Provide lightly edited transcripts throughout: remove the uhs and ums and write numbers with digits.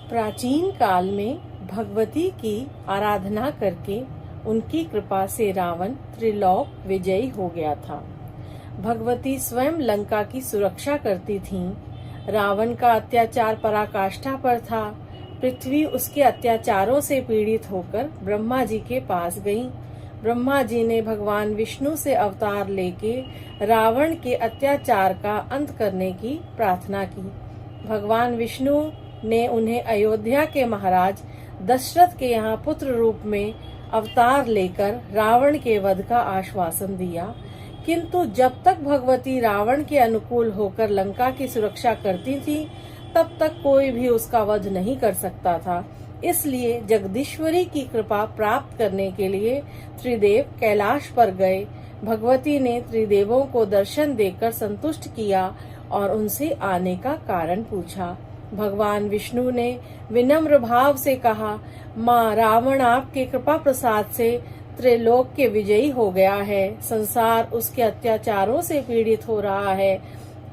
प्राचीन काल में भगवती की आराधना करके उनकी कृपा से रावण त्रिलोक विजयी हो गया था। भगवती स्वयं लंका की सुरक्षा करती थीं। रावण का अत्याचार पराकाष्ठा पर था। पृथ्वी उसके अत्याचारों से पीड़ित होकर ब्रह्मा जी के पास गई। ब्रह्मा जी ने भगवान विष्णु से अवतार लेके रावण के अत्याचार का अंत करने की प्रार्थना की। भगवान विष्णु ने उन्हें अयोध्या के महाराज दशरथ के यहाँ पुत्र रूप में अवतार लेकर रावण के वध का आश्वासन दिया। किंतु जब तक भगवती रावण के अनुकूल होकर लंका की सुरक्षा करती थी, तब तक कोई भी उसका वध नहीं कर सकता था। इसलिए जगदीश्वरी की कृपा प्राप्त करने के लिए त्रिदेव कैलाश पर गए। भगवती ने त्रिदेवों को दर्शन देकर संतुष्ट किया और उनसे आने का कारण पूछा। भगवान विष्णु ने विनम्र भाव से कहा, माँ, रावण आपके कृपा प्रसाद से त्रिलोक के विजयी हो गया है। संसार उसके अत्याचारों से पीड़ित हो रहा है।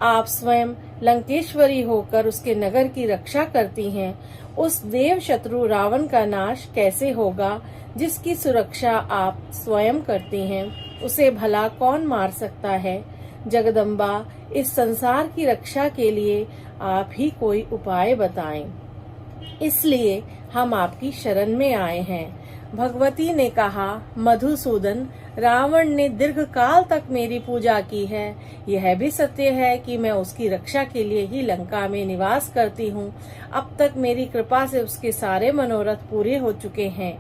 आप स्वयं लंकेश्वरी होकर उसके नगर की रक्षा करती हैं। उस देव शत्रु रावण का नाश कैसे होगा जिसकी सुरक्षा आप स्वयं करती हैं? उसे भला कौन मार सकता है? जगदम्बा, इस संसार की रक्षा के लिए आप ही कोई उपाय बताएं। इसलिए हम आपकी शरण में आए हैं। भगवती ने कहा, मधुसूदन, रावण ने दीर्घ काल तक मेरी पूजा की है। यह भी सत्य है कि मैं उसकी रक्षा के लिए ही लंका में निवास करती हूँ। अब तक मेरी कृपा से उसके सारे मनोरथ पूरे हो चुके हैं।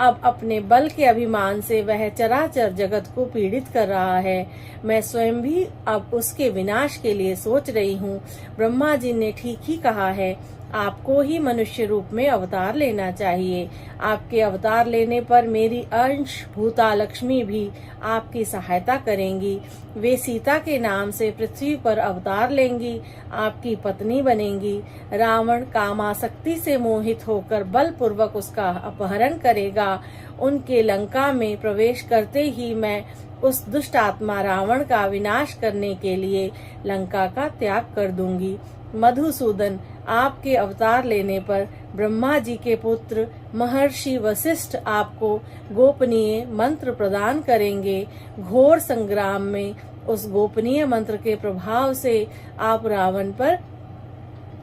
अब अपने बल के अभिमान से वह चराचर जगत को पीड़ित कर रहा है। मैं स्वयं भी अब उसके विनाश के लिए सोच रही हूँ। ब्रह्मा जी ने ठीक ही कहा है। आपको ही मनुष्य रूप में अवतार लेना चाहिए। आपके अवतार लेने पर मेरी अंश भूता लक्ष्मी भी आपकी सहायता करेंगी। वे सीता के नाम से पृथ्वी पर अवतार लेंगी, आपकी पत्नी बनेंगी। रावण कामासक्ति से मोहित होकर बलपूर्वक उसका अपहरण करेगा। उनके लंका में प्रवेश करते ही मैं उस दुष्ट आत्मा रावण का विनाश करने के लिए लंका का त्याग कर दूंगी। मधुसूदन, आपके अवतार लेने पर ब्रह्मा जी के पुत्र महर्षि वशिष्ठ आपको गोपनीय मंत्र प्रदान करेंगे। घोर संग्राम में उस गोपनीय मंत्र के प्रभाव से आप रावण पर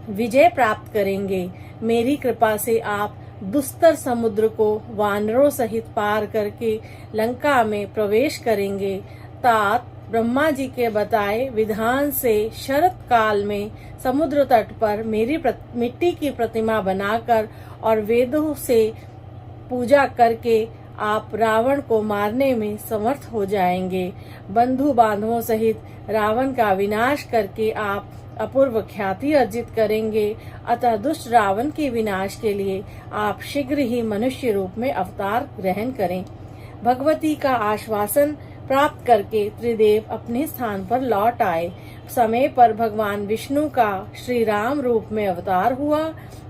विजय प्राप्त करेंगे। मेरी कृपा से आप दुस्तर समुद्र को वानरों सहित पार करके लंका में प्रवेश करेंगे। तात ब्रह्मा जी के बताए विधान से शरत काल में समुद्र तट पर मेरी मिट्टी की प्रतिमा बनाकर और वेदों से पूजा करके आप रावण को मारने में समर्थ हो जाएंगे। बंधु बांधवों सहित रावण का विनाश करके आप अपूर्व ख्याति अर्जित करेंगे। अतः दुष्ट रावण के विनाश के लिए आप शीघ्र ही मनुष्य रूप में अवतार ग्रहण करें। भगवती का आश्वासन प्राप्त करके त्रिदेव अपने स्थान पर लौट आए। समय पर भगवान विष्णु का श्री राम रूप में अवतार हुआ।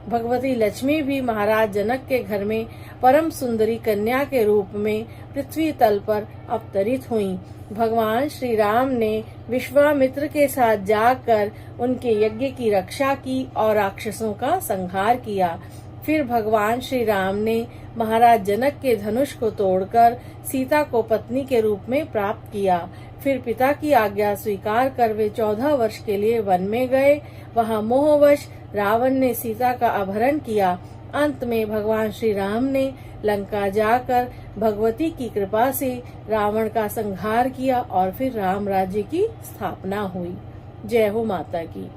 भगवती लक्ष्मी भी महाराज जनक के घर में परम सुंदरी कन्या के रूप में पृथ्वी तल पर अवतरित हुईं। भगवान श्री राम ने विश्वामित्र के साथ जाकर उनके यज्ञ की रक्षा की और राक्षसों का संहार किया। फिर भगवान श्री राम ने महाराज जनक के धनुष को तोड़कर सीता को पत्नी के रूप में प्राप्त किया। फिर पिता की आज्ञा स्वीकार कर वे 14 वर्ष के लिए वन में गए। वहां मोहवश रावण ने सीता का अपहरण किया। अंत में भगवान श्री राम ने लंका जाकर भगवती की कृपा से रावण का संहार किया और फिर राम राज्य की स्थापना हुई। जय हो माता की।